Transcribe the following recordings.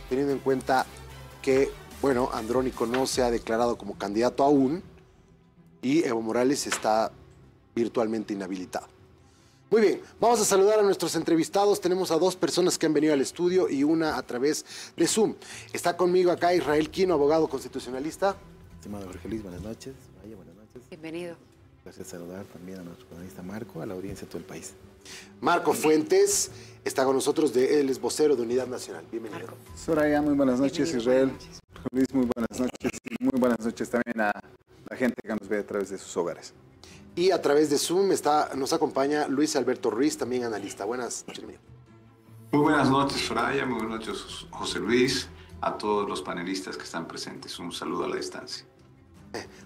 teniendo en cuenta que, bueno, Andrónico no se ha declarado como candidato aún y Evo Morales está virtualmente inhabilitado. Muy bien, vamos a saludar a nuestros entrevistados. Tenemos a 2 personas que han venido al estudio y una a través de Zoom. Está conmigo acá Israel Quino, abogado constitucionalista. Estimado Jorge Luis, buenas noches. Vaya, buenas noches. Bienvenido. Gracias saludar también a nuestro panelista Marco, a la audiencia de todo el país. Marco Fuentes está con nosotros, él es vocero de Unidad Nacional. Bienvenido. Soraya, muy buenas noches. Bienvenido, Israel, buenas noches. Jorge Luis, muy buenas noches. Y muy buenas noches también a la gente que nos ve a través de sus hogares. Y a través de Zoom nos acompaña Luis Alberto Ruiz, también analista. Buenas noches, amigo. Muy buenas noches, Soraya. Muy buenas noches, José Luis. A todos los panelistas que están presentes, un saludo a la distancia.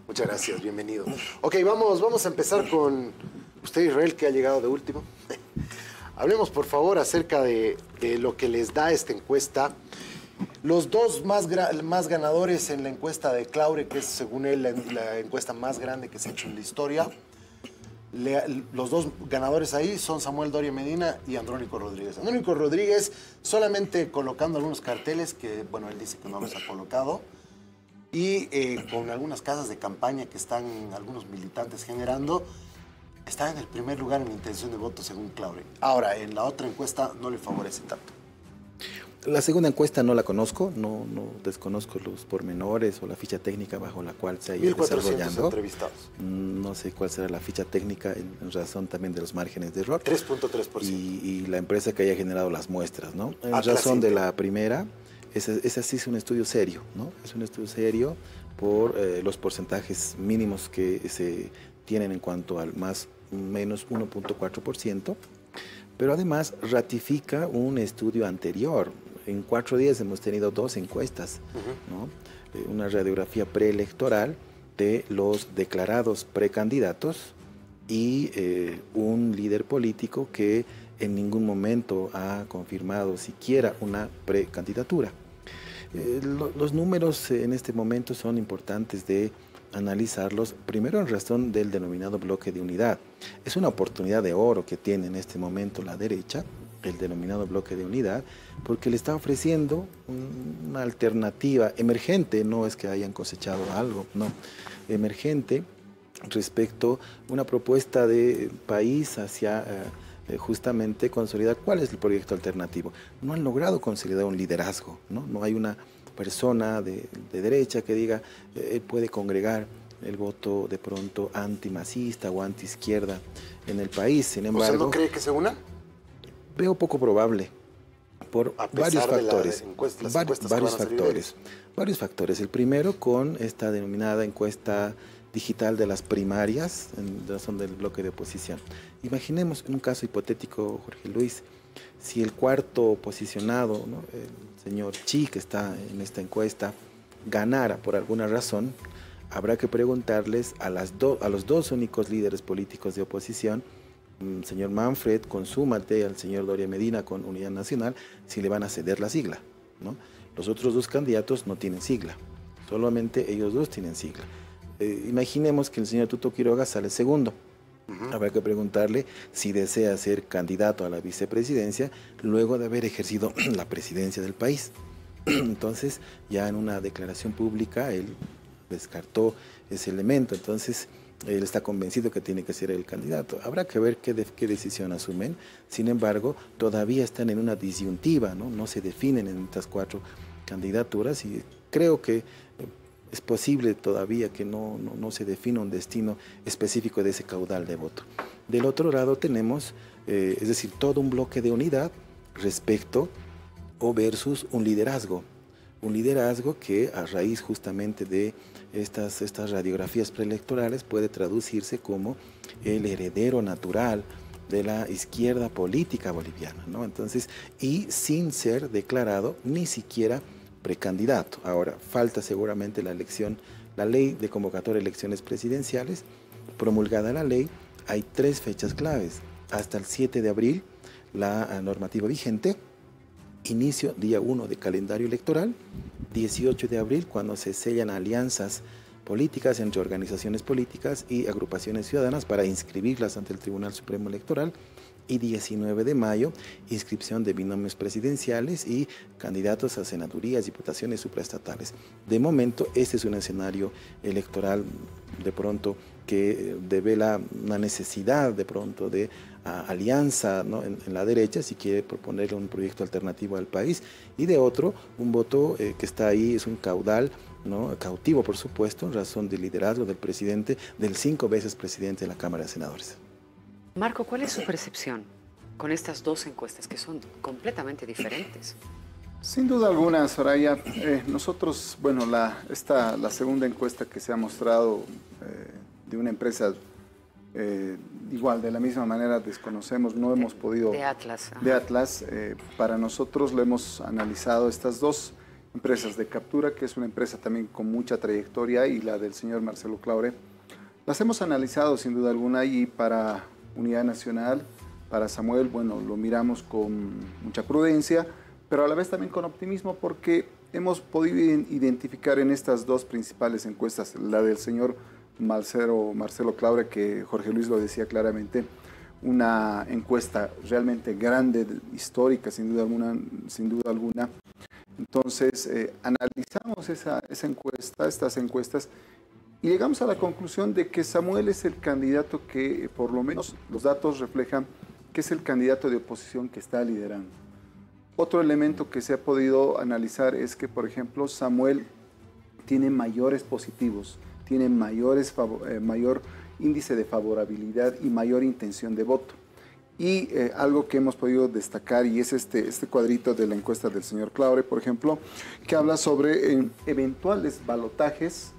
Muchas gracias, bienvenido. Ok, vamos a empezar con usted, Israel, que ha llegado de último. Hablemos, por favor, acerca de lo que les da esta encuesta. Los 2 más ganadores en la encuesta de Claure, que es, según él, la encuesta más grande que se ha hecho en la historia. Los 2 ganadores ahí son Samuel Doria Medina y Andrónico Rodríguez. Andrónico Rodríguez solamente colocando algunos carteles que, bueno, él dice que no los ha colocado, y con algunas casas de campaña que están algunos militantes generando, está en el primer lugar en intención de voto según Claure. Ahora, en la otra encuesta no le favorece tanto. La segunda encuesta no la conozco, no desconozco los pormenores o la ficha técnica bajo la cual se ha ido 1,400 desarrollando. entrevistados. No sé cuál será la ficha técnica en razón también de los márgenes de error. 3.3%. Y la empresa que haya generado las muestras, ¿no? En Atlas razón de Intel. la primera, ese sí es un estudio serio, ¿no? Es un estudio serio por los porcentajes mínimos que se tienen en cuanto al más o menos 1.4%, pero además ratifica un estudio anterior. En 4 días hemos tenido 2 encuestas, ¿no? Una radiografía preelectoral de los declarados precandidatos y un líder político que en ningún momento ha confirmado siquiera una precandidatura. Los números en este momento son importantes de analizarlos, primero en razón del denominado bloque de unidad. Es una oportunidad de oro que tiene en este momento la derecha, el denominado bloque de unidad, porque le está ofreciendo una alternativa emergente, no es que hayan cosechado algo, no, emergente respecto a una propuesta de país hacia justamente consolidar cuál es el proyecto alternativo. No han logrado consolidar un liderazgo, no hay una persona de derecha que diga él puede congregar el voto de pronto antimacista o antiizquierda en el país. Sin embargo, ¿Usted no cree que se una? Veo poco probable por varios factores. Varios factores. El primero con esta denominada encuesta digital de las primarias en razón del bloque de oposición. Imaginemos un caso hipotético, Jorge Luis, si el cuarto posicionado, ¿no?, el señor Chi, que está en esta encuesta, ganara por alguna razón, habrá que preguntarles a los 2 únicos líderes políticos de oposición, el señor Manfred con Súmate, al señor Doria Medina con Unidad Nacional, si le van a ceder la sigla, ¿no? Los otros 2 candidatos no tienen sigla, solamente ellos 2 tienen sigla. Imaginemos que el señor Tuto Quiroga sale segundo. Habrá que preguntarle si desea ser candidato a la vicepresidencia luego de haber ejercido la presidencia del país. Entonces, ya en una declaración pública, él descartó ese elemento. Entonces, él está convencido que tiene que ser el candidato. Habrá que ver qué decisión asumen. Sin embargo, todavía están en una disyuntiva, ¿no? No se definen en estas 4 candidaturas y creo que es posible todavía que no se defina un destino específico de ese caudal de voto. Del otro lado tenemos, es decir, todo un bloque de unidad respecto o versus un liderazgo que a raíz justamente de estas radiografías preelectorales puede traducirse como el heredero natural de la izquierda política boliviana, ¿no? Entonces, y sin ser declarado ni siquiera precandidato. Ahora, falta seguramente la ley de convocatoria de elecciones presidenciales. Promulgada la ley, hay 3 fechas claves. Hasta el 7 de abril, la normativa vigente, inicio día 1 de calendario electoral, 18 de abril, cuando se sellan alianzas políticas entre organizaciones políticas y agrupaciones ciudadanas para inscribirlas ante el Tribunal Supremo Electoral, y 19 de mayo, inscripción de binomios presidenciales y candidatos a senadurías, diputaciones supraestatales. De momento, este es un escenario electoral de pronto que devela una necesidad de pronto de alianza, ¿no?, en la derecha, si quiere proponer un proyecto alternativo al país, y de otro, un voto que está ahí, es un caudal, ¿no?, cautivo, por supuesto, en razón del liderazgo del presidente, del 5 veces presidente de la Cámara de Senadores. Marco, ¿cuál es su percepción con estas dos encuestas que son completamente diferentes? Sin duda alguna, Soraya, nosotros, bueno, la segunda encuesta que se ha mostrado de una empresa igual, de la misma manera desconocemos, no hemos podido... De Atlas. Ajá. De Atlas, para nosotros lo hemos analizado estas dos empresas de captura, que es una empresa también con mucha trayectoria, y la del señor Marcelo Claure. Las hemos analizado sin duda alguna, y para Unidad Nacional, para Samuel, bueno, lo miramos con mucha prudencia, pero a la vez también con optimismo, porque hemos podido identificar en estas dos principales encuestas, la del señor Marcelo Claure, que Jorge Luis lo decía claramente, una encuesta realmente grande, histórica, sin duda alguna. Entonces, analizamos esa encuesta, estas encuestas, y llegamos a la conclusión de que Samuel es el candidato que, por lo menos los datos reflejan, que es el candidato de oposición que está liderando. Otro elemento que se ha podido analizar es que, por ejemplo, Samuel tiene mayores positivos, tiene mayor índice de favorabilidad y mayor intención de voto. Y algo que hemos podido destacar, y es este cuadrito de la encuesta del señor Claure, por ejemplo, que habla sobre eventuales balotajes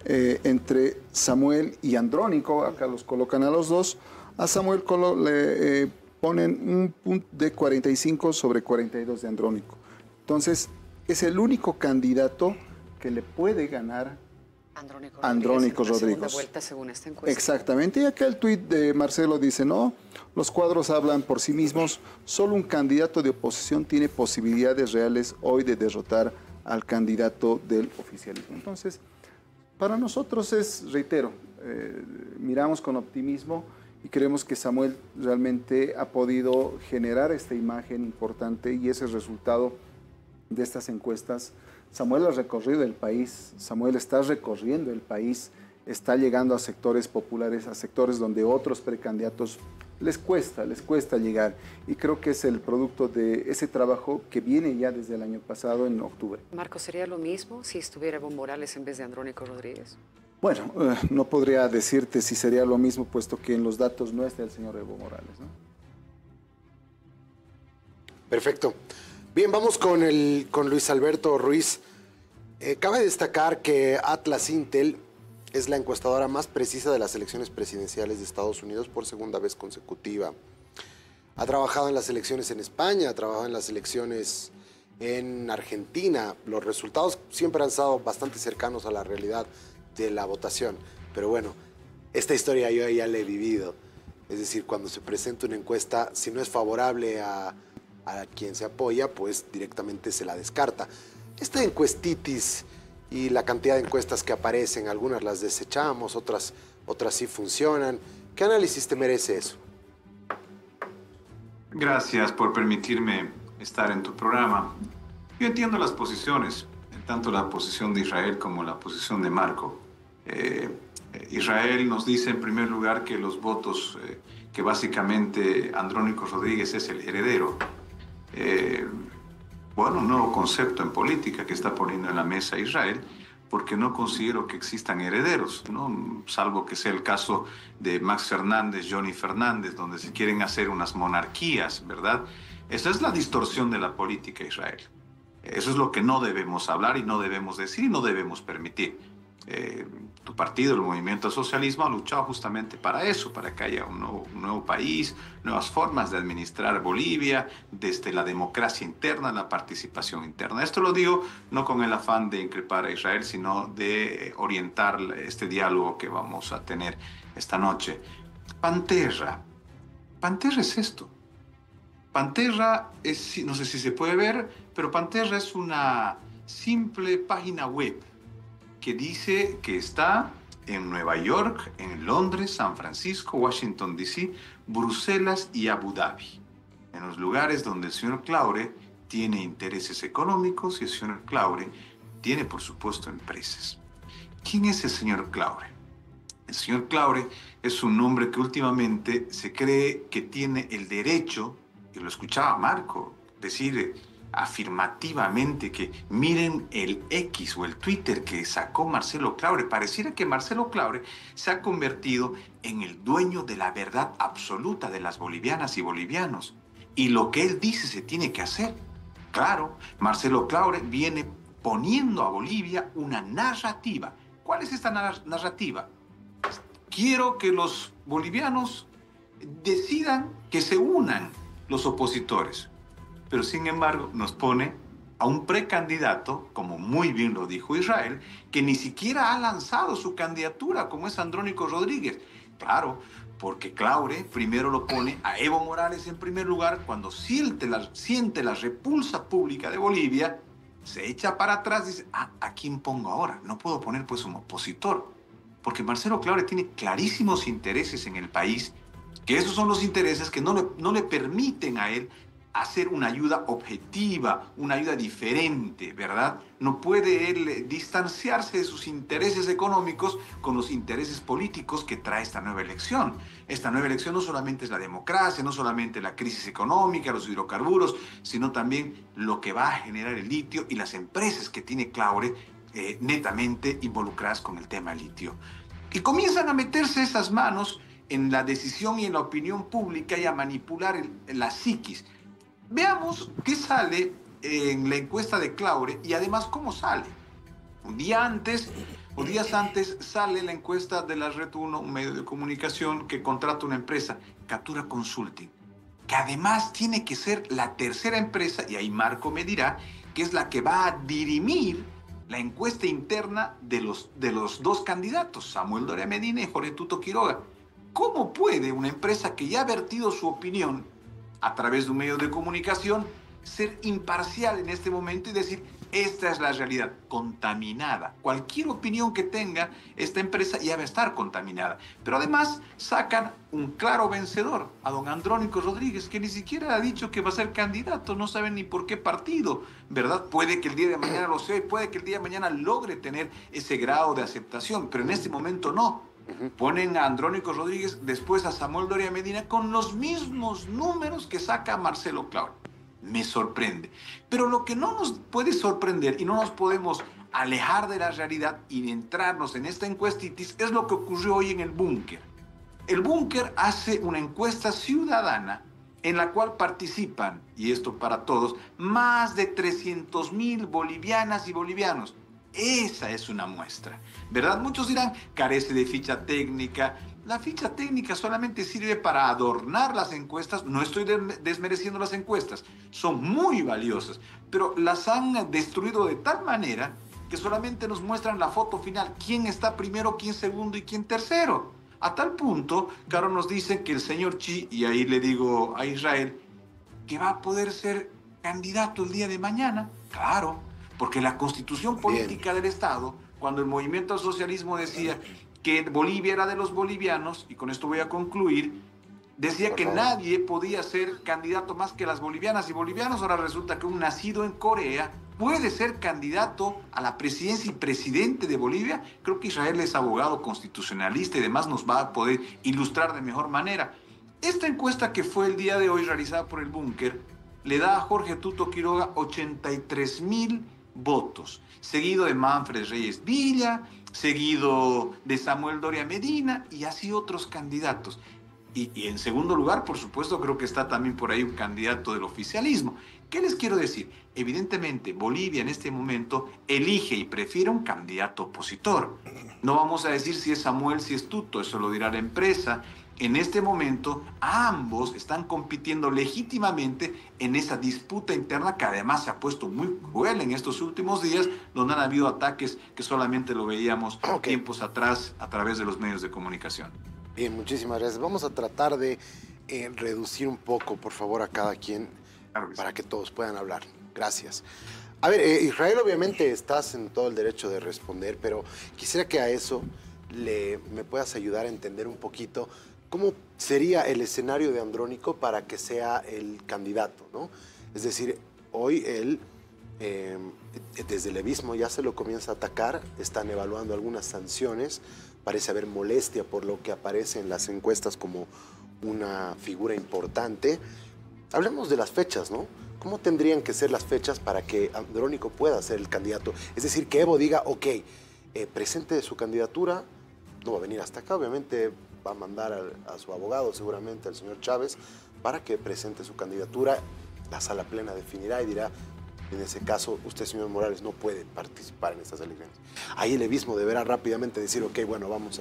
entre Samuel y Andrónico. Acá los colocan a los dos. A Samuel le ponen un punto de 45 sobre 42 de Andrónico. Entonces, es el único candidato que le puede ganar Andrónico Rodríguez. Segunda vuelta según esta encuesta. Exactamente. Y acá el tuit de Marcelo dice, no, los cuadros hablan por sí mismos, solo un candidato de oposición tiene posibilidades reales hoy de derrotar al candidato del oficialismo. Entonces, para nosotros es, reitero, miramos con optimismo y creemos que Samuel realmente ha podido generar esta imagen importante, y ese resultado de estas encuestas. Samuel ha recorrido el país, Samuel está recorriendo el país, está llegando a sectores populares, a sectores donde otros precandidatos les cuesta llegar, y creo que es el producto de ese trabajo que viene ya desde el año pasado, en octubre. Marco, ¿sería lo mismo si estuviera Evo Morales en vez de Andrónico Rodríguez? Bueno, no podría decirte si sería lo mismo, puesto que en los datos no está el señor Evo Morales, ¿no? Perfecto. Bien, vamos con Luis Alberto Ruiz. Cabe destacar que Atlas Intel es la encuestadora más precisa de las elecciones presidenciales de Estados Unidos por segunda vez consecutiva. Ha trabajado en las elecciones en España, ha trabajado en las elecciones en Argentina. Los resultados siempre han estado bastante cercanos a la realidad de la votación. Pero bueno, esta historia yo ya la he vivido. Es decir, cuando se presenta una encuesta, si no es favorable a quien se apoya, pues directamente se la descarta. Esta encuestitis y la cantidad de encuestas que aparecen, algunas las desechamos, otras sí funcionan. ¿Qué análisis te merece eso? Gracias por permitirme estar en tu programa. Yo entiendo las posiciones, tanto la posición de Israel como la posición de Marco. Israel nos dice en primer lugar que los votos, que básicamente Andrónico Rodríguez es el heredero. Bueno, un nuevo concepto en política que está poniendo en la mesa Israel, porque no considero que existan herederos, ¿no? Salvo que sea el caso de Max Fernández, Johnny Fernández, donde se quieren hacer unas monarquías, ¿verdad? Esa es la distorsión de la política Israel. Eso es lo que no debemos hablar y no debemos decir y no debemos permitir. Tu partido, el Movimiento al Socialismo, ha luchado justamente para eso, para que haya un nuevo país, nuevas formas de administrar Bolivia, desde la democracia interna, la participación interna. Esto lo digo no con el afán de increpar a Israel, sino de orientar este diálogo que vamos a tener esta noche. Panterra es esto. Panterra es, no sé si se puede ver, pero Panterra es una simple página web que dice que está en Nueva York, en Londres, San Francisco, Washington, D.C., Bruselas y Abu Dhabi, en los lugares donde el señor Claure tiene intereses económicos y el señor Claure tiene, por supuesto, empresas. ¿Quién es el señor Claure? El señor Claure es un hombre que últimamente se cree que tiene el derecho, y lo escuchaba Marco decir afirmativamente que miren el X o el Twitter que sacó Marcelo Claure. Pareciera que Marcelo Claure se ha convertido en el dueño de la verdad absoluta de las bolivianas y bolivianos. Y lo que él dice se tiene que hacer. Claro, Marcelo Claure viene poniendo a Bolivia una narrativa. ¿Cuál es esta narrativa? Quiero que los bolivianos decidan que se unan los opositores. Pero sin embargo nos pone a un precandidato, como muy bien lo dijo Israel, que ni siquiera ha lanzado su candidatura, como es Andrónico Rodríguez. Claro, porque Claure primero lo pone a Evo Morales en primer lugar, cuando siente la repulsa pública de Bolivia, se echa para atrás y dice, ¿a quién pongo ahora? No puedo poner pues un opositor, porque Marcelo Claure tiene clarísimos intereses en el país, que esos son los intereses que no le permiten a él hacer una ayuda objetiva, una ayuda diferente, ¿verdad? No puede él distanciarse de sus intereses económicos con los intereses políticos que trae esta nueva elección. Esta nueva elección no solamente es la democracia, no solamente la crisis económica, los hidrocarburos, sino también lo que va a generar el litio y las empresas que tiene Claure netamente involucradas con el tema litio. Y comienzan a meterse esas manos en la decisión y en la opinión pública y a manipular la psiquis. Veamos qué sale en la encuesta de Claure y además cómo sale. Un día antes o días antes sale la encuesta de la Red 1, un medio de comunicación que contrata una empresa, Captura Consulting, que además tiene que ser la tercera empresa, y ahí Marco me dirá, que es la que va a dirimir la encuesta interna de los dos candidatos, Samuel Doria Medina y Jorge Tuto Quiroga. ¿Cómo puede una empresa que ya ha vertido su opinión a través de un medio de comunicación ser imparcial en este momento y decir, esta es la realidad, contaminada? Cualquier opinión que tenga esta empresa ya va a estar contaminada. Pero además sacan un claro vencedor, a don Andrónico Rodríguez, que ni siquiera ha dicho que va a ser candidato, no saben ni por qué partido, ¿verdad? Puede que el día de mañana lo sea, puede que el día de mañana logre tener ese grado de aceptación, pero en este momento no. Ponen a Andrónico Rodríguez, después a Samuel Doria Medina, con los mismos números que saca Marcelo Claure. Me sorprende. Pero lo que no nos puede sorprender y no nos podemos alejar de la realidad y entrarnos en esta encuestitis es lo que ocurrió hoy en el Búnker. El Búnker hace una encuesta ciudadana en la cual participan, y esto para todos, más de 300.000 bolivianas y bolivianos. Esa es una muestra, ¿verdad? Muchos dirán, carece de ficha técnica. La ficha técnica solamente sirve para adornar las encuestas. No estoy desmereciendo las encuestas, son muy valiosas, pero las han destruido de tal manera que solamente nos muestran la foto final, quién está primero, quién segundo y quién tercero. A tal punto que ahora nos dicen que el señor Chi, y ahí le digo a Israel, que va a poder ser candidato el día de mañana. Claro, porque la constitución política del Estado, cuando el movimiento al socialismo decía que Bolivia era de los bolivianos, y con esto voy a concluir, decía que nadie podía ser candidato más que las bolivianas y bolivianos. Ahora resulta que un nacido en Corea puede ser candidato a la presidencia y presidente de Bolivia. Creo que Israel es abogado constitucionalista y demás nos va a poder ilustrar de mejor manera. Esta encuesta que fue el día de hoy realizada por el Búnker le da a Jorge Tuto Quiroga 83.000 votos, seguido de Manfred Reyes Villa, seguido de Samuel Doria Medina y así otros candidatos. Y en segundo lugar, por supuesto, creo que está también por ahí un candidato del oficialismo. ¿Qué les quiero decir? Evidentemente, Bolivia en este momento elige y prefiere un candidato opositor. No vamos a decir si es Samuel, si es Tuto, eso lo dirá la empresa. En este momento, ambos están compitiendo legítimamente en esa disputa interna que además se ha puesto muy cruel en estos últimos días, donde han habido ataques que solamente lo veíamos tiempos atrás a través de los medios de comunicación. Bien, muchísimas gracias. Vamos a tratar de reducir un poco, por favor, a cada quien, para que todos puedan hablar. Gracias. A ver, Israel, obviamente estás en todo el derecho de responder, pero quisiera que a eso me puedas ayudar a entender un poquito cómo sería el escenario de Andrónico para que sea el candidato, ¿no? Es decir, hoy él, desde el levismo ya se lo comienza a atacar, están evaluando algunas sanciones, parece haber molestia por lo que aparece en las encuestas como una figura importante. Hablemos de las fechas, ¿no? ¿Cómo tendrían que ser las fechas para que Andrónico pueda ser el candidato? Es decir, que Evo diga, ok, presente su candidatura, no va a venir hasta acá, obviamente va a mandar a su abogado, seguramente al señor Chávez, para que presente su candidatura. La sala plena definirá y dirá, en ese caso, usted, señor Morales, no puede participar en estas elecciones. Ahí el levismo deberá rápidamente decir, ok, bueno, vamos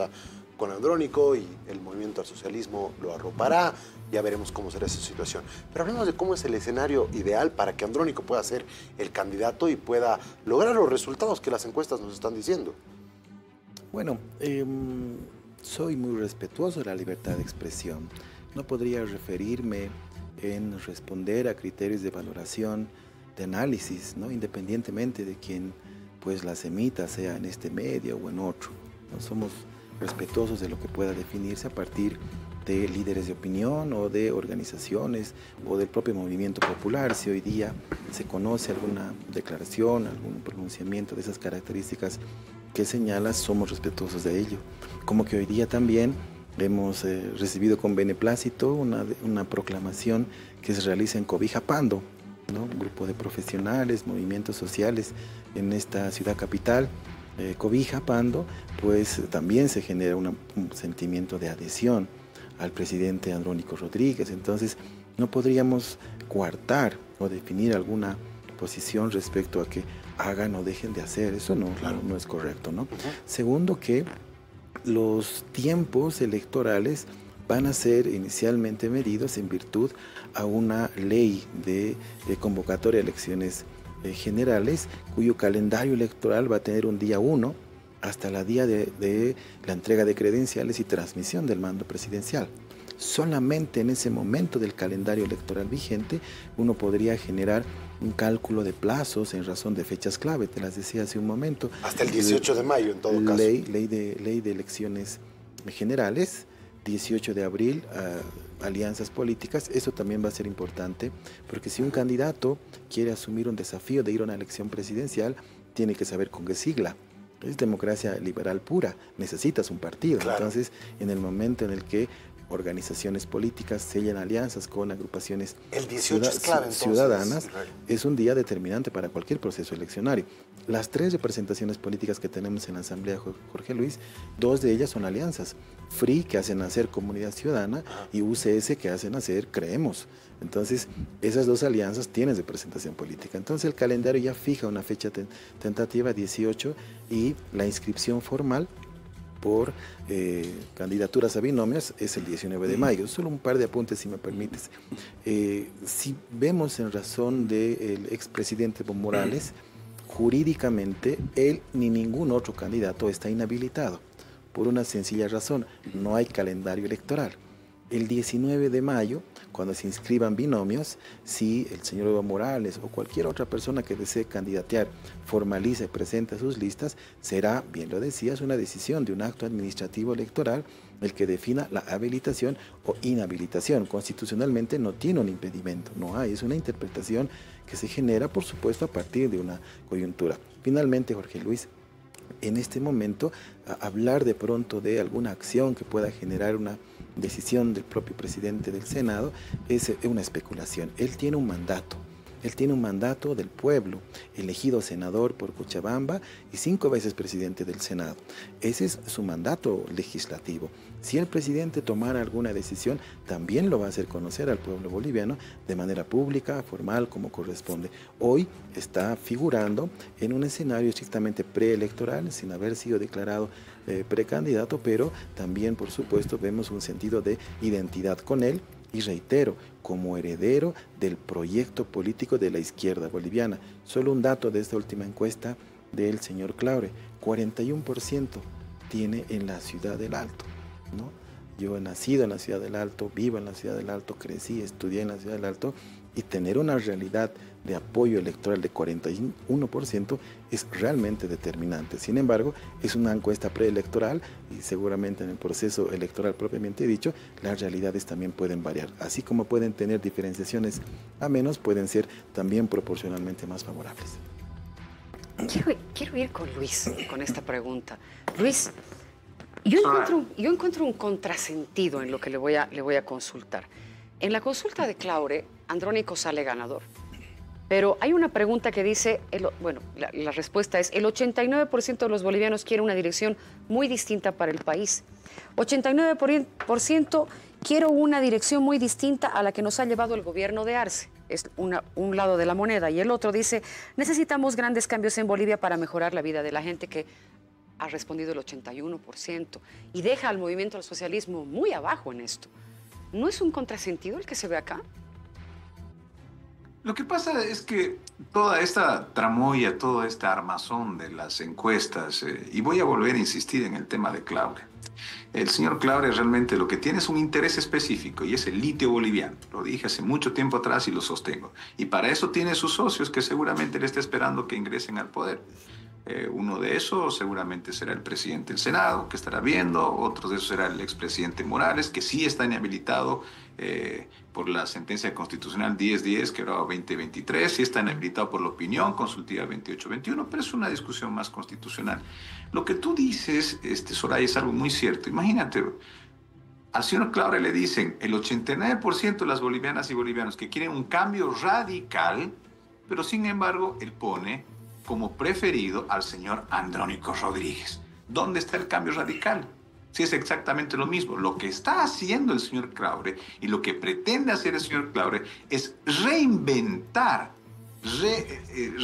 con Andrónico y el movimiento al socialismo lo arropará, ya veremos cómo será esa situación. Pero hablemos de cómo es el escenario ideal para que Andrónico pueda ser el candidato y pueda lograr los resultados que las encuestas nos están diciendo. Bueno, soy muy respetuoso de la libertad de expresión. No podría referirme en responder a criterios de valoración, de análisis, ¿no? Independientemente de quién pues las emita, sea en este medio o en otro. No somos respetuosos de lo que pueda definirse a partir de líderes de opinión o de organizaciones o del propio movimiento popular. Si hoy día se conoce alguna declaración, algún pronunciamiento de esas características que señalas, somos respetuosos de ello. Como que hoy día también hemos recibido con beneplácito una proclamación que se realiza en Cobija Pando, ¿no? Un grupo de profesionales, movimientos sociales en esta ciudad capital, Cobija Pando, pues también se genera un sentimiento de adhesión al presidente Andrónico Rodríguez. Entonces no podríamos coartar o definir alguna posición respecto a que hagan o dejen de hacer. Eso no, claro, no es correcto, ¿no? Segundo, que los tiempos electorales van a ser inicialmente medidos en virtud a una ley de convocatoria de elecciones generales, cuyo calendario electoral va a tener un día 1 hasta el día de la entrega de credenciales y transmisión del mando presidencial. Solamente en ese momento del calendario electoral vigente uno podría generar un cálculo de plazos en razón de fechas clave, te las decía hace un momento. Hasta el 18 de mayo, en todo caso. Ley de elecciones generales, 18 de abril, alianzas políticas. Eso también va a ser importante, porque si un candidato quiere asumir un desafío de ir a una elección presidencial, tiene que saber con qué sigla. Es democracia liberal pura, necesitas un partido. Claro. Entonces, en el momento en el que organizaciones políticas sellan alianzas con agrupaciones el 18 es clave, entonces, ciudadanas, es un día determinante para cualquier proceso eleccionario. Las 3 representaciones políticas que tenemos en la Asamblea, Jorge Luis, 2 de ellas son alianzas. FRI, que hace nacer Comunidad Ciudadana, y UCS, que hace nacer Creemos. Entonces, esas 2 alianzas tienen representación política. Entonces, el calendario ya fija una fecha tentativa, 18, y la inscripción formal por candidaturas a binomios es el 19 de mayo. Solo un par de apuntes, si me permites. Si vemos en razón del expresidente Evo Morales, jurídicamente él ni ningún otro candidato está inhabilitado, por una sencilla razón: no hay calendario electoral. El 19 de mayo, cuando se inscriban binomios, si el señor Evo Morales o cualquier otra persona que desee candidatear formaliza y presenta sus listas, será, bien lo decías, una decisión de un acto administrativo electoral el que defina la habilitación o inhabilitación. Constitucionalmente no tiene un impedimento, no hay, es una interpretación que se genera, por supuesto, a partir de una coyuntura. Finalmente, Jorge Luis, en este momento, hablar de pronto de alguna acción que pueda generar una decisión del propio presidente del Senado es una especulación. Él tiene un mandato. Él tiene un mandato del pueblo, elegido senador por Cochabamba y 5 veces presidente del Senado. Ese es su mandato legislativo. Si el presidente tomara alguna decisión, también lo va a hacer conocer al pueblo boliviano de manera pública, formal, como corresponde. Hoy está figurando en un escenario estrictamente preelectoral, sin haber sido declarado precandidato, pero también, por supuesto, vemos un sentido de identidad con él. Y reitero, como heredero del proyecto político de la izquierda boliviana. Solo un dato de esta última encuesta del señor Claure: 41% tiene en la Ciudad del Alto, ¿no? Yo he nacido en la Ciudad del Alto, vivo en la Ciudad del Alto, crecí, estudié en la Ciudad del Alto, y tener una realidad de apoyo electoral de 41% es realmente determinante. Sin embargo, es una encuesta preelectoral y seguramente en el proceso electoral propiamente dicho, las realidades también pueden variar. Así como pueden tener diferenciaciones a menos, pueden ser también proporcionalmente más favorables. Quiero ir con Luis con esta pregunta. Luis, yo encuentro un contrasentido en lo que le voy a consultar. En la consulta de Claure, Andrónico sale ganador. Pero hay una pregunta que dice, la respuesta es, el 89% de los bolivianos quiere una dirección muy distinta para el país. 89% quiero una dirección muy distinta a la que nos ha llevado el gobierno de Arce. Es un lado de la moneda. Y el otro dice, necesitamos grandes cambios en Bolivia para mejorar la vida de la gente, que ha respondido el 81%. Y deja al movimiento del socialismo muy abajo en esto. ¿No es un contrasentido el que se ve acá? Lo que pasa es que toda esta tramoya, toda esta armazón de las encuestas, y voy a volver a insistir en el tema de Claure. El señor Claure realmente lo que tiene es un interés específico y es el litio boliviano. Lo dije hace mucho tiempo atrás y lo sostengo. Y para eso tiene sus socios que seguramente le está esperando que ingresen al poder. Uno de esos seguramente será el presidente del Senado, que estará viendo. Otro de esos será el expresidente Morales, que sí está inhabilitado por la sentencia constitucional 1010, que era 2023. Sí está inhabilitado por la opinión consultiva 2821, pero es una discusión más constitucional. Lo que tú dices, Soraya, es algo muy cierto. Imagínate, al señor Claure le dicen el 89% de las bolivianas y bolivianos que quieren un cambio radical, pero sin embargo él pone como preferido al señor Andrónico Rodríguez. ¿Dónde está el cambio radical? Si es exactamente lo mismo. Lo que está haciendo el señor Claure y lo que pretende hacer el señor Claure es reinventar,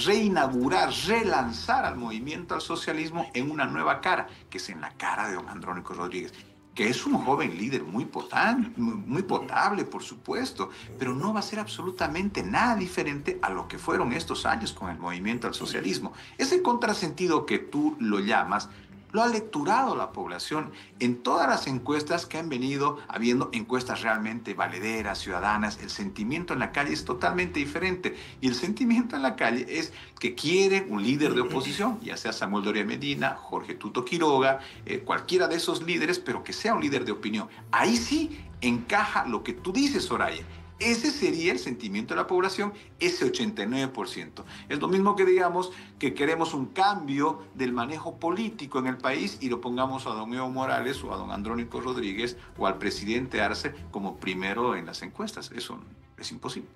reinaugurar, relanzar al movimiento al socialismo en una nueva cara, que es en la cara de don Andrónico Rodríguez, que es un joven líder muy potable, por supuesto, pero no va a ser absolutamente nada diferente a lo que fueron estos años con el movimiento al socialismo. Ese contrasentido que tú lo llamas, lo ha lecturado la población en todas las encuestas que han venido habiendo, encuestas realmente valederas, ciudadanas. El sentimiento en la calle es totalmente diferente. Y el sentimiento en la calle es que quieren un líder de oposición, ya sea Samuel Doria Medina, Jorge Tuto Quiroga, cualquiera de esos líderes, pero que sea un líder de opinión. Ahí sí encaja lo que tú dices, Soraya. Ese sería el sentimiento de la población, ese 89%. Es lo mismo que digamos que queremos un cambio del manejo político en el país y lo pongamos a don Evo Morales o a don Andrónico Rodríguez o al presidente Arce como primero en las encuestas. Eso es imposible.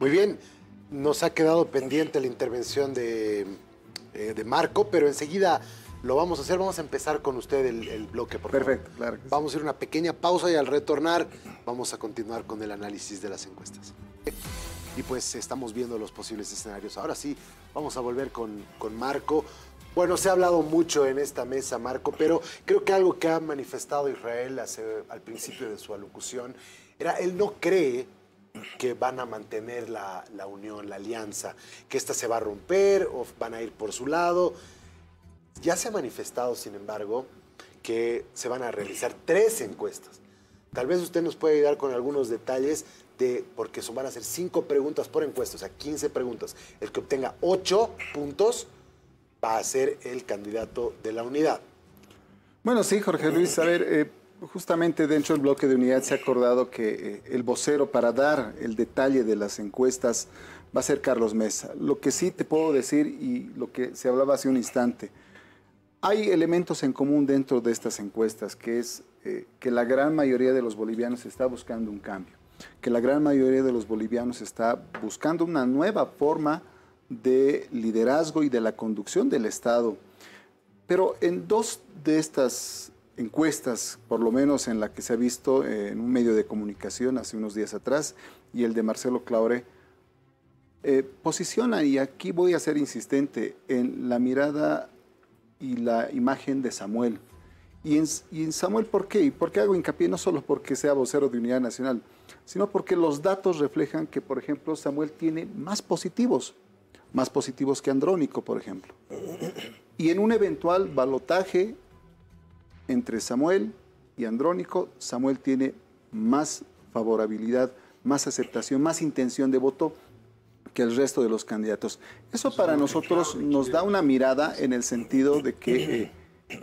Muy bien, nos ha quedado pendiente la intervención de Marco, pero enseguida lo vamos a hacer. Vamos a empezar con usted el bloque, por favor. Perfecto, claro que sí. Vamos a ir a una pequeña pausa y al retornar vamos a continuar con el análisis de las encuestas. Y pues estamos viendo los posibles escenarios. Ahora sí, vamos a volver con Marco. Bueno, se ha hablado mucho en esta mesa, Marco, pero creo que algo que ha manifestado Israel al principio de su alocución era, él no cree que van a mantener la unión, la alianza, que esta se va a romper o van a ir por su lado. Ya se ha manifestado, sin embargo, que se van a realizar 3 encuestas. Tal vez usted nos puede ayudar con algunos detalles porque van a ser 5 preguntas por encuesta, o sea, 15 preguntas. El que obtenga 8 puntos va a ser el candidato de la unidad. Bueno, sí, Jorge Luis, a ver, justamente dentro del bloque de unidad se ha acordado que el vocero para dar el detalle de las encuestas va a ser Carlos Mesa. Lo que sí te puedo decir, y lo que se hablaba hace un instante, hay elementos en común dentro de estas encuestas, que es que la gran mayoría de los bolivianos está buscando un cambio, que la gran mayoría de los bolivianos está buscando una nueva forma de liderazgo y de la conducción del Estado. Pero en 2 de estas encuestas, por lo menos en la que se ha visto en un medio de comunicación hace unos días atrás, y el de Marcelo Claure, posiciona, y aquí voy a ser insistente, en la mirada y la imagen de Samuel. Y en Samuel, ¿por qué? ¿Y por qué hago hincapié? No solo porque sea vocero de Unidad Nacional, sino porque los datos reflejan que, por ejemplo, Samuel tiene más positivos que Andrónico, por ejemplo. Y en un eventual balotaje entre Samuel y Andrónico, Samuel tiene más favorabilidad, más aceptación, más intención de voto que el resto de los candidatos. Eso para nosotros nos da una mirada en el sentido de que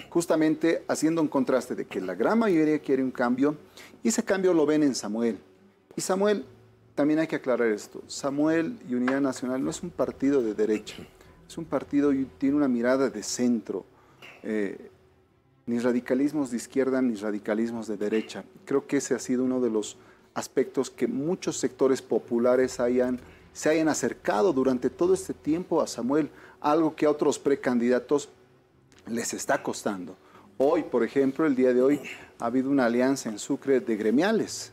justamente haciendo un contraste de que la gran mayoría quiere un cambio y ese cambio lo ven en Samuel. Y Samuel, también hay que aclarar esto, Samuel y Unidad Nacional no es un partido de derecha, es un partido y tiene una mirada de centro, ni radicalismos de izquierda ni radicalismos de derecha. Creo que ese ha sido uno de los aspectos que muchos sectores populares se hayan acercado durante todo este tiempo a Samuel, algo que a otros precandidatos les está costando. Hoy, por ejemplo, el día de hoy, ha habido una alianza en Sucre de gremiales.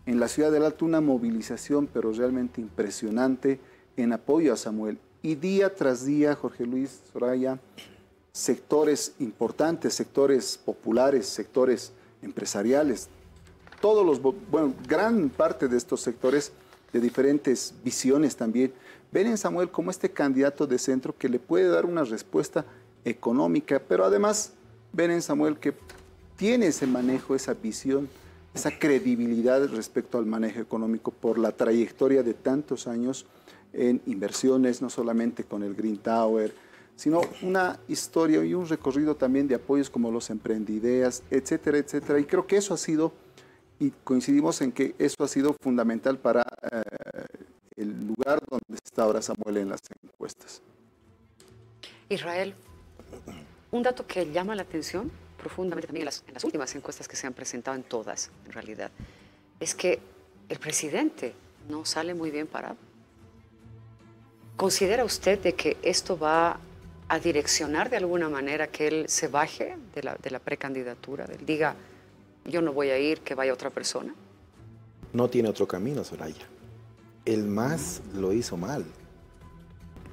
En la ciudad del Alto, una movilización, pero realmente impresionante, en apoyo a Samuel. Y día tras día, Jorge Luis, Soraya, sectores importantes, sectores populares, sectores empresariales, gran parte de estos sectores de diferentes visiones también, ven en Samuel como este candidato de centro que le puede dar una respuesta económica, pero además ven en Samuel que tiene ese manejo, esa visión, esa credibilidad respecto al manejo económico por la trayectoria de tantos años en inversiones, no solamente con el Green Tower, sino una historia y un recorrido también de apoyos como los Emprendideas, etcétera, etcétera. Y creo que eso ha sido, y coincidimos en que eso ha sido fundamental para el lugar donde está ahora Samuel en las encuestas. Israel, un dato que llama la atención profundamente también en las últimas encuestas que se han presentado, en todas, en realidad, es que el presidente no sale muy bien parado. ¿Considera usted de que esto va a direccionar de alguna manera que él se baje de la precandidatura, de él diga, yo no voy a ir, que vaya otra persona? No tiene otro camino, Soraya. El MAS lo hizo mal.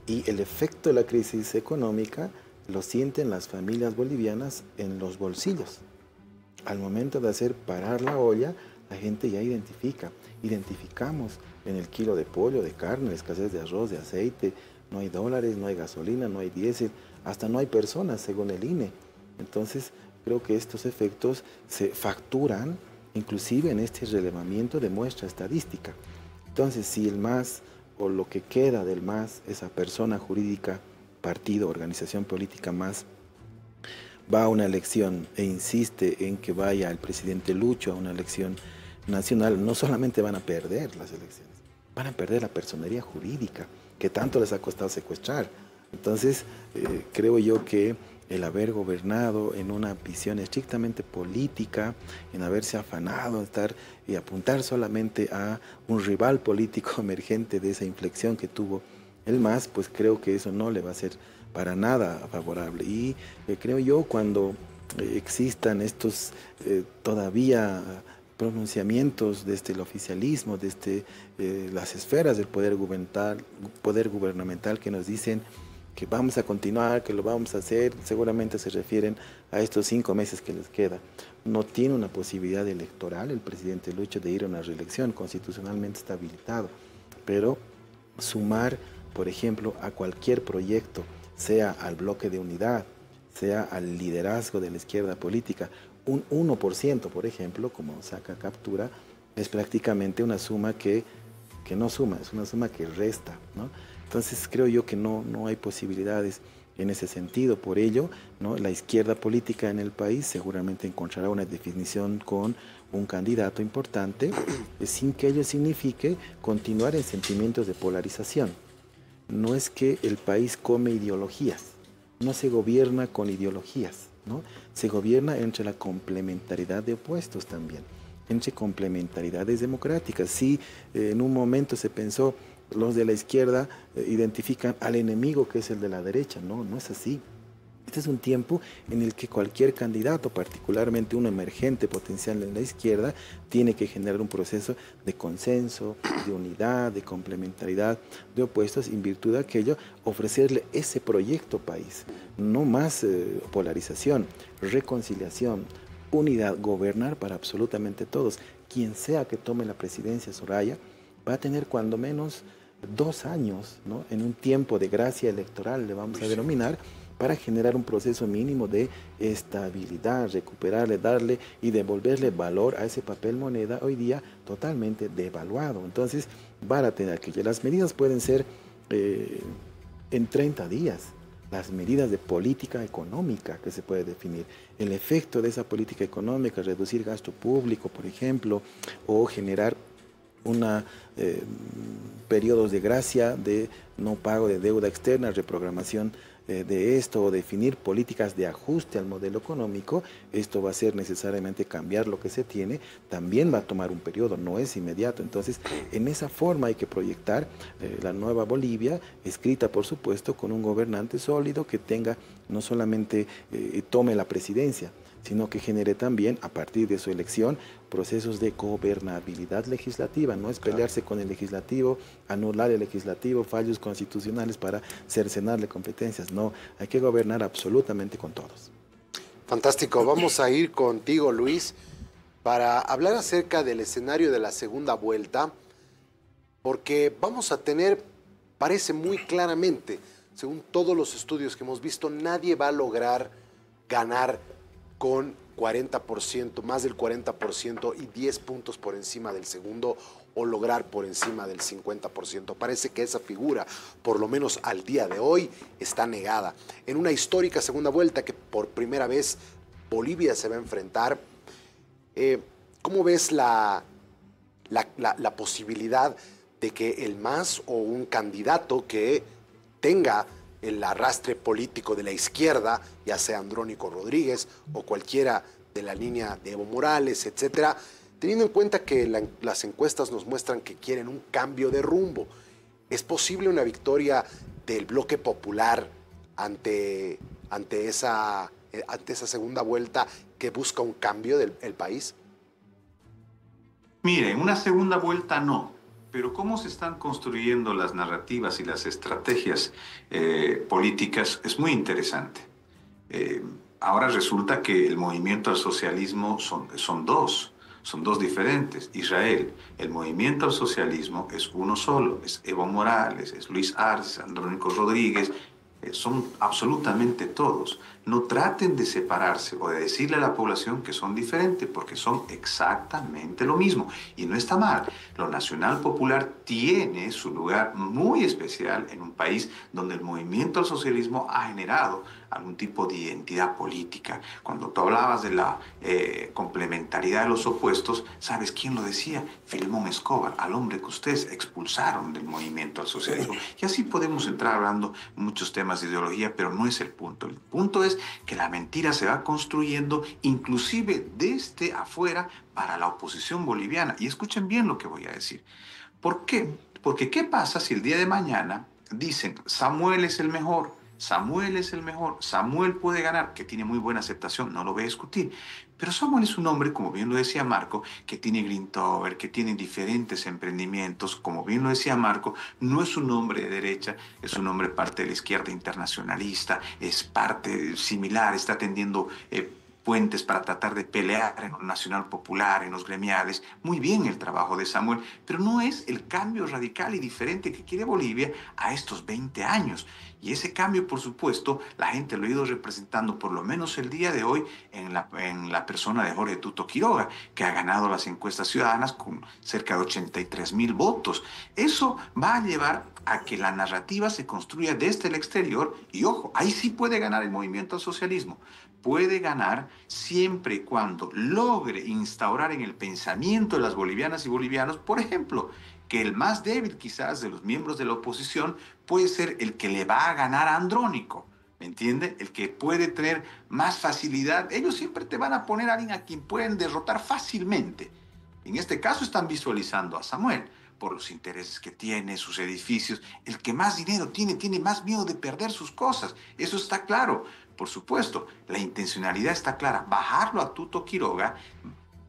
Y el efecto de la crisis económica lo sienten las familias bolivianas en los bolsillos. Al momento de hacer parar la olla, la gente ya identificamos en el kilo de pollo, de carne, escasez de arroz, de aceite, no hay dólares, no hay gasolina, no hay diésel, hasta no hay personas según el INE. Entonces, creo que estos efectos se facturan inclusive en este relevamiento de muestra estadística. Entonces, si el MAS o lo que queda del MAS, esa persona jurídica, partido, organización política MAS, va a una elección e insiste en que vaya el presidente Lucho a una elección nacional, no solamente van a perder las elecciones, van a perder la personería jurídica que tanto les ha costado secuestrar. Entonces, creo yo que el haber gobernado en una visión estrictamente política, en haberse afanado, estar y apuntar solamente a un rival político emergente de esa inflexión que tuvo el MAS, pues creo que eso no le va a ser para nada favorable. Y creo yo cuando existan estos todavía pronunciamientos desde el oficialismo, desde las esferas del poder gubernamental que nos dicen que vamos a continuar, que lo vamos a hacer, seguramente se refieren a estos 5 meses que les queda. No tiene una posibilidad electoral el presidente Lucho de ir a una reelección, constitucionalmente está habilitado, pero sumar, por ejemplo, a cualquier proyecto, sea al bloque de unidad, sea al liderazgo de la izquierda política, un 1%, por ejemplo, como saca Captura, es prácticamente una suma que no suma, es una suma que resta, ¿no? Entonces creo yo que no hay posibilidades en ese sentido. Por ello, ¿no?, la izquierda política en el país seguramente encontrará una definición con un candidato importante, sin que ello signifique continuar en sentimientos de polarización. No es que el país come ideologías, no se gobierna con ideologías, ¿no? Se gobierna entre la complementariedad de opuestos también, entre complementariedades democráticas. Si en un momento se pensó los de la izquierda identifican al enemigo que es el de la derecha, no es así. Este es un tiempo en el que cualquier candidato, particularmente un emergente potencial en la izquierda, tiene que generar un proceso de consenso, de unidad, de complementariedad, de opuestos, en virtud de aquello, ofrecerle ese proyecto país. No más polarización, reconciliación, unidad, gobernar para absolutamente todos. Quien sea que tome la presidencia, Soraya, va a tener cuando menos 2 años, ¿no?, en un tiempo de gracia electoral, le vamos a denominar, para generar un proceso mínimo de estabilidad, recuperarle, darle y devolverle valor a ese papel moneda hoy día totalmente devaluado. Entonces, van a tener que las medidas pueden ser en 30 días. Las medidas de política económica que se puede definir, el efecto de esa política económica, reducir gasto público, por ejemplo, o generar periodos de gracia de no pago de deuda externa, reprogramación de esto, o definir políticas de ajuste al modelo económico. Esto va a ser necesariamente cambiar lo que se tiene, también va a tomar un periodo, no es inmediato. Entonces, en esa forma hay que proyectar la nueva Bolivia, escrita por supuesto con un gobernante sólido que tenga, no solamente tome la presidencia, sino que genere también, a partir de su elección, procesos de gobernabilidad legislativa. No es pelearse con el legislativo, anular el legislativo, fallos constitucionales para cercenarle competencias. No, hay que gobernar absolutamente con todos. Fantástico. Vamos a ir contigo, Luis, para hablar acerca del escenario de la segunda vuelta, porque vamos a tener, parece muy claramente, según todos los estudios que hemos visto, nadie va a lograr ganar con 40%, más del 40% y 10 puntos por encima del segundo, o lograr por encima del 50%. Parece que esa figura, por lo menos al día de hoy, está negada. En una histórica segunda vuelta que por primera vez Bolivia se va a enfrentar, ¿cómo ves la posibilidad de que el MAS o un candidato que tenga el arrastre político de la izquierda, ya sea Andrónico Rodríguez o cualquiera de la línea de Evo Morales, etcétera, teniendo en cuenta que las encuestas nos muestran que quieren un cambio de rumbo? ¿Es posible una victoria del bloque popular ante esa segunda vuelta que busca un cambio del país? Mire, una segunda vuelta no. Pero cómo se están construyendo las narrativas y las estrategias políticas es muy interesante. Ahora resulta que el movimiento al socialismo son dos diferentes. Israel, el movimiento al socialismo es uno solo, es Evo Morales, es Luis Arce, Andrónico Rodríguez, son absolutamente todos. No traten de separarse o de decirle a la población que son diferentes, porque son exactamente lo mismo. Y no está mal. Lo nacional popular tiene su lugar muy especial en un país donde el movimiento al socialismo ha generado algún tipo de identidad política. Cuando tú hablabas de la complementariedad de los opuestos, ¿sabes quién lo decía? Filemón Escobar, al hombre que ustedes expulsaron del movimiento al socialismo. Y así podemos entrar hablando muchos temas de ideología, pero no es el punto. El punto es que la mentira se va construyendo inclusive desde afuera para la oposición boliviana. Y escuchen bien lo que voy a decir. ¿Por qué? Porque ¿qué pasa si el día de mañana dicen Samuel es el mejor? Samuel es el mejor, Samuel puede ganar, que tiene muy buena aceptación, no lo voy a discutir. Pero Samuel es un hombre, como bien lo decía Marco, que tiene Green Tower, que tiene diferentes emprendimientos, como bien lo decía Marco, no es un hombre de derecha, es un hombre parte de la izquierda internacionalista, es parte similar, está atendiendo puentes para tratar de pelear en lo nacional popular, en los gremiales. Muy bien el trabajo de Samuel, pero no es el cambio radical y diferente que quiere Bolivia a estos 20 años. Y ese cambio, por supuesto, la gente lo ha ido representando, por lo menos el día de hoy, en la persona de Jorge Tuto Quiroga, que ha ganado las encuestas ciudadanas con cerca de 83,000 votos. Eso va a llevar a que la narrativa se construya desde el exterior, y ojo, ahí sí puede ganar el movimiento al socialismo. Puede ganar siempre y cuando logre instaurar en el pensamiento de las bolivianas y bolivianos, por ejemplo, que el más débil quizás de los miembros de la oposición puede ser el que le va a ganar a Andrónico, ¿me entiende? El que puede tener más facilidad. Ellos siempre te van a poner a alguien a quien pueden derrotar fácilmente. En este caso están visualizando a Samuel por los intereses que tiene, sus edificios. El que más dinero tiene más miedo de perder sus cosas. Eso está claro. Por supuesto, la intencionalidad está clara. Bajarlo a Tuto Quiroga,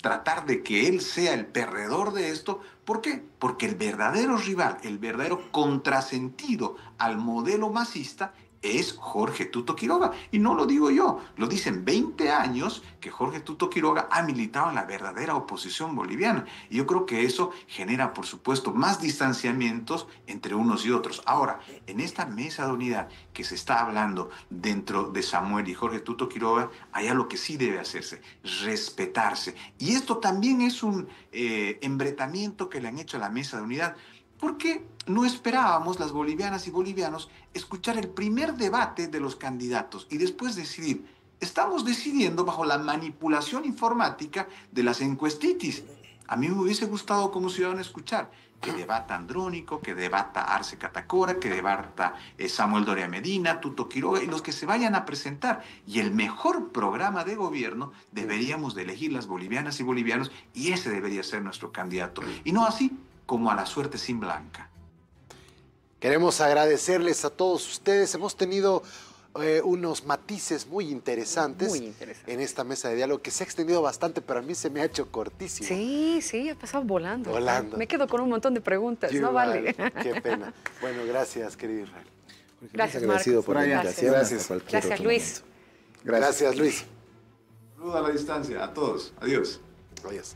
tratar de que él sea el perdedor de esto. ¿Por qué? Porque el verdadero rival, el verdadero contrasentido al modelo masista es Jorge Tuto Quiroga. Y no lo digo yo, lo dicen 20 años que Jorge Tuto Quiroga ha militado en la verdadera oposición boliviana. Y yo creo que eso genera, por supuesto, más distanciamientos entre unos y otros. Ahora, en esta mesa de unidad que se está hablando dentro de Samuel y Jorge Tuto Quiroga, hay algo que sí debe hacerse, respetarse. Y esto también es un embretamiento que le han hecho a la mesa de unidad. ¿Por qué no esperábamos las bolivianas y bolivianos escuchar el primer debate de los candidatos y después decidir? Estamos decidiendo bajo la manipulación informática de las encuestitis. A mí me hubiese gustado como ciudadano escuchar que debata Andrónico, que debata Arce Catacora, que debata Samuel Doria Medina, Tuto Quiroga y los que se vayan a presentar. Y el mejor programa de gobierno deberíamos de elegir las bolivianas y bolivianos y ese debería ser nuestro candidato. Y no así como a la suerte sin blanca. Queremos agradecerles a todos ustedes. Hemos tenido unos matices muy interesantes en esta mesa de diálogo que se ha extendido bastante, pero a mí se me ha hecho cortísimo. Sí, ha pasado volando. Me quedo con un montón de preguntas, Yo no vale. Qué pena. Bueno, gracias, querido Israel. Gracias, agradecido por la invitación. Gracias, Luis. Gracias, Luis. Saludo a la distancia a todos. Adiós. Adiós.